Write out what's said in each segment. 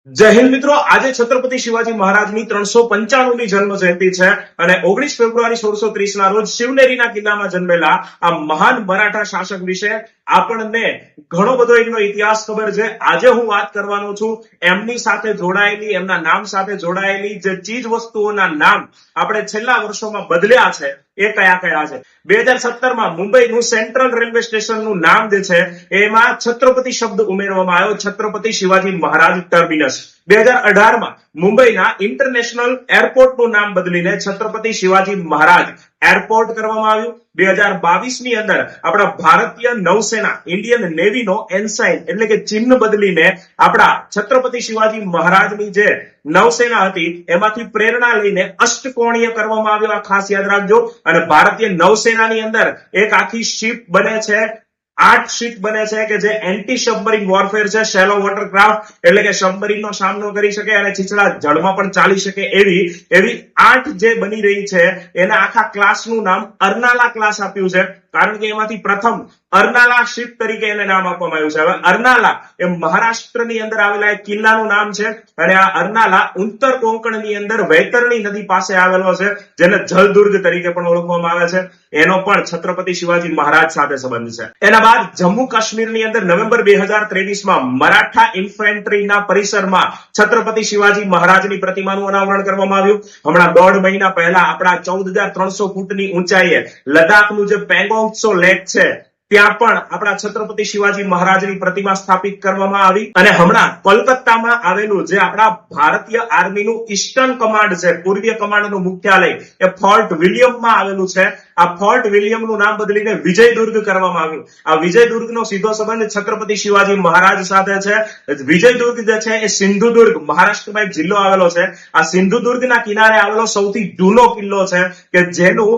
જય હિન્દ મિત્રો, આજે છત્રપતિ શિવાજી મહારાજની 395મી જન્મ જયંતિ છે અને 19 ફેબ્રુઆરી 1630 ના રોજ શિવનેરીના કિલ્લામાં જન્મેલા આ મહાન મરાઠા શાસક વિશે આપણને ઘણો બધો એમનો ઇતિહાસ ખબર છે. આજે હું વાત કરવાનો છું એમની સાથે જોડાયેલી, એમના નામ સાથે જોડાયેલી જે ચીજ વસ્તુઓના નામ આપણે છેલ્લા વર્ષોમાં બદલ્યા છે એ કયા કયા છે. 2017માં મુંબઈનું સેન્ટ્રલ રેલવે સ્ટેશનનું નામ જે છે એમાં છત્રપતિ શબ્દ ઉમેરવામાં આવ્યો, છત્રપતિ શિવાજી મહારાજ ટર્મિનસ. 2018માં મુંબઈના ઇન્ટરનેશનલ એરપોર્ટનું નામ બદલીને છત્રપતિ શિવાજી મહારાજ એરપોર્ટ કરવામાં આવ્યું. 2022ની અંદર આપણા ભારતીય નૌસેના, ઇન્ડિયન નેવીનો એન્સાઇન એટલે કે ચિહ્ન બદલીને આપણા છત્રપતિ શિવાજી મહારાજની જે નૌસેના હતી એમાંથી પ્રેરણા લઈને અષ્ટકોણીય કરવામાં આવ્યો. આ ખાસ યાદ રાખજો. અને ભારતીય નૌસેનાની અંદર એક આખી શિપ બને છે, 8 શિપ બને છે કે જે એન્ટી સબમરીન વોરફેર છે, શેલો વોટરક્રાફ્ટ એટલે કે સબમરીનનો સામનો કરી શકે અને છીછડા જળમાં પણ ચાલી શકે એવી 8 જે બની રહી છે એના આખા ક્લાસનું નામ અર્નાલા ક્લાસ આપ્યું છે, કારણ કે એમાંથી પ્રથમ અર્નાલા શિપ તરીકે એને નામ આપવામાં આવ્યું છે. હવે અર્નાલા એ મહારાષ્ટ્રની અંદર આવેલા એક કિલ્લાનું નામ છે અને આ અર્નાલા ઉત્તર કોંકણની અંદર વૈતરણી નદી પાસે આવેલો છે, જેને જલદુર્ગ તરીકે પણ ઓળખવામાં આવે છે. એનો પણ છત્રપતિ શિવાજી મહારાજ સાથે સંબંધ છે. એના બાદ જમ્મુ કાશ્મીરની અંદર નવેમ્બર 2023માં મરાઠા ઇન્ફેન્ટ્રીના પરિસરમાં છત્રપતિ શિવાજી મહારાજની પ્રતિમાનું અનાવરણ કરવામાં આવ્યું. હમણાં 1.5 મહિના પહેલા આપણા 14,300 ફૂટની ઊંચાઈએ લદ્દાખનું જે પેંગોંગ ત્સો લેક છે ત્યાં પણ આપણા છત્રપતિ શિવાજી મહારાજની પ્રતિમા સ્થાપિત કરવામાં આવી. અને હમણાં કોલકાતામાં આવેલું જે આપણા ભારતીય આર્મીનું ઈસ્ટર્ન કમાન્ડ છે, પૂર્વીય કમાન્ડનું મુખ્યાલય એ ફોર્ટ વિલિયમમાં આવેલું છે. આ ફોર્ટ વિલિયમનું નામ બદલીને વિજયદુર્ગ કરવામાં આવ્યું. આ વિજયદુર્ગનો સીધો સંબંધ છત્રપતિ શિવાજી મહારાજ સાથે છે. વિજયદુર્ગ જે છે એ સિંધુદુર્ગ મહારાષ્ટ્રમાં એક જિલ્લો આવેલો છે. આ સિંધુદુર્ગના કિનારે આવેલો સૌથી જૂનો કિલ્લો છે કે જેનું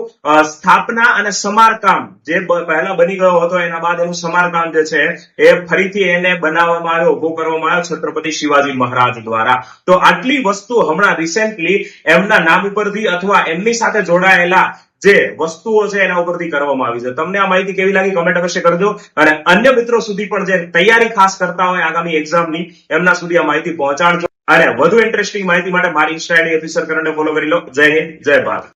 સ્થાપના અને સમારકામ જે પહેલા બની ગયો હતો એના બાદ એનું સમારકામ જે છે એ ફરીથી એને બનાવવામાં આવ્યો, ઉભો કરવામાં આવ્યો છત્રપતિ શિવાજી મહારાજ દ્વારા. તો આટલી વસ્તુ હમણાં રિસેન્ટલી એમના નામ ઉપરથી અથવા એમની સાથે જોડાયેલા જે વસ્તુઓ છે એના ઉપરથી કરવામાં આવી છે. તમને આ માહિતી કેવી લાગી કમેન્ટ અવશ્ય કરજો અને અન્ય મિત્રો સુધી પણ જે તૈયારી ખાસ કરતા હોય આગામી એક્ઝામની એમના સુધી આ માહિતી પહોંચાડજો. અને વધુ ઇન્ટરેસ્ટિંગ માહિતી માટે મારી ઇન્સ્ટા આઈડી ઓફિસર કરણને ફોલો કરી લો. જય હિન્દ, જય ભારત.